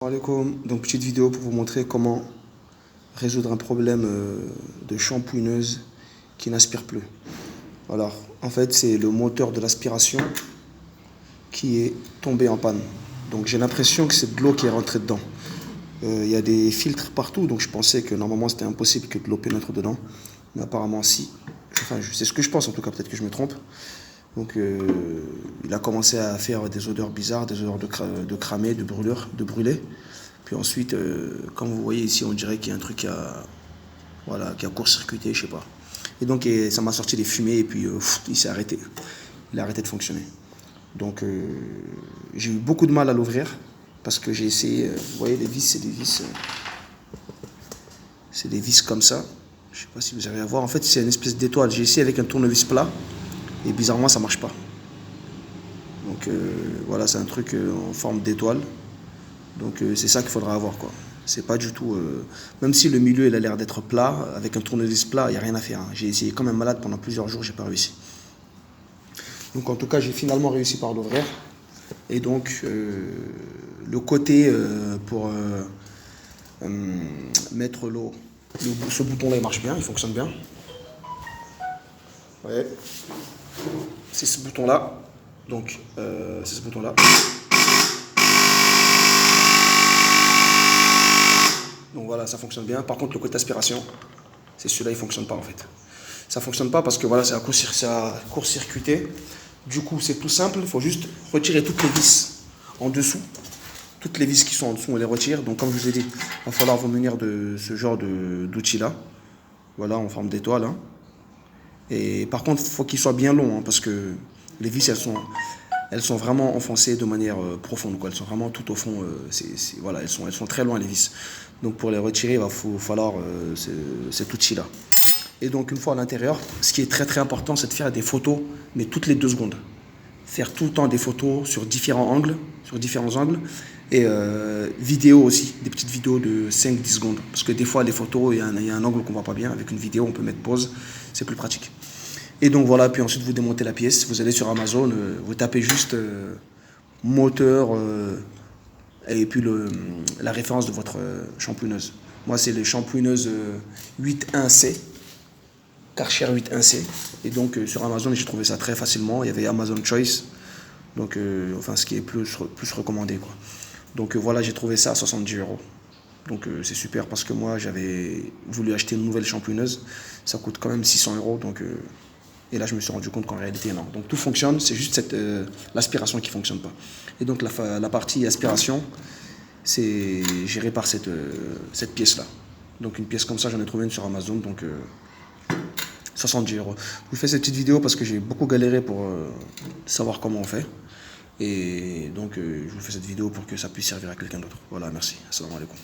Salam alaikum. Donc petite vidéo pour vous montrer comment résoudre un problème de shampooineuse qui n'aspire plus. Alors en fait c'est le moteur de l'aspiration qui est tombé en panne. Donc j'ai l'impression que c'est de l'eau qui est rentrée dedans. Il y a des filtres partout, donc je pensais que normalement c'était impossible que de l'eau pénètre dedans. Mais apparemment si. Enfin c'est ce que je pense en tout cas, peut-être que je me trompe. Donc il a commencé à faire des odeurs bizarres, des odeurs de cramé, de brûlure, de brûlé. Puis ensuite, comme vous voyez ici, on dirait qu'il y a un truc qui a court-circuité, je sais pas. Et donc ça m'a sorti des fumées et puis il s'est arrêté. Il a arrêté de fonctionner. Donc j'ai eu beaucoup de mal à l'ouvrir parce que j'ai essayé. Vous voyez les vis, c'est des vis comme ça. Je sais pas si vous arrivez à voir. En fait, c'est une espèce d'étoile. J'ai essayé avec un tournevis plat. Et bizarrement, ça marche pas. Donc voilà, c'est un truc en forme d'étoile. Donc c'est ça qu'il faudra avoir, quoi. C'est pas du tout. Même si le milieu il a l'air d'être plat, avec un tournevis plat, il n'y a rien à faire. Hein. J'ai essayé comme un malade pendant plusieurs jours, j'ai pas réussi. Donc en tout cas, j'ai finalement réussi par l'ouvrir. Et donc le côté pour mettre l'eau, ce bouton-là il marche bien, il fonctionne bien. Ouais. C'est ce bouton-là. Donc, c'est ce bouton-là. Donc voilà, ça fonctionne bien. Par contre, le côté aspiration, c'est celui-là, il ne fonctionne pas en fait. Ça ne fonctionne pas parce que voilà, ça a court-circuité. Du coup, c'est tout simple. Il faut juste retirer toutes les vis en dessous. Toutes les vis qui sont en dessous, on les retire. Donc, comme je vous ai dit, il va falloir vous munir de ce genre d'outil-là. Voilà, en forme d'étoile. Hein. Et par contre, il faut qu'il soit bien long, hein, parce que les vis, elles sont vraiment enfoncées de manière profonde, quoi. Elles sont vraiment tout au fond. Voilà, elles sont très loin, les vis. Donc pour les retirer, il va falloir cet outil-là. Et donc une fois à l'intérieur, ce qui est très très important, c'est de faire des photos, mais toutes les 2 secondes. Faire tout le temps des photos sur différents angles, et vidéo aussi, des petites vidéos de 5-10 secondes. Parce que des fois, les photos, il y a un angle qu'on ne voit pas bien. Avec une vidéo, on peut mettre pause, c'est plus pratique. Et donc voilà, puis ensuite vous démontez la pièce, vous allez sur Amazon, vous tapez juste moteur et puis la référence de votre shampooineuse. Moi c'est les shampooineuses 8.1C, Karcher 8.1C. Et donc sur Amazon j'ai trouvé ça très facilement, il y avait Amazon Choice, donc enfin ce qui est plus recommandé, quoi. Donc voilà, j'ai trouvé ça à 70 euros. Donc c'est super parce que moi j'avais voulu acheter une nouvelle shampooineuse, ça coûte quand même 600 euros, donc... Et là, je me suis rendu compte qu'en réalité, non. Donc tout fonctionne, c'est juste l'aspiration qui ne fonctionne pas. Et donc la partie aspiration, c'est géré par cette pièce-là. Donc une pièce comme ça, j'en ai trouvé une sur Amazon, donc 70 euros. Je vous fais cette petite vidéo parce que j'ai beaucoup galéré pour savoir comment on fait. Et donc je vous fais cette vidéo pour que ça puisse servir à quelqu'un d'autre. Voilà, merci. Assalamu alaikum.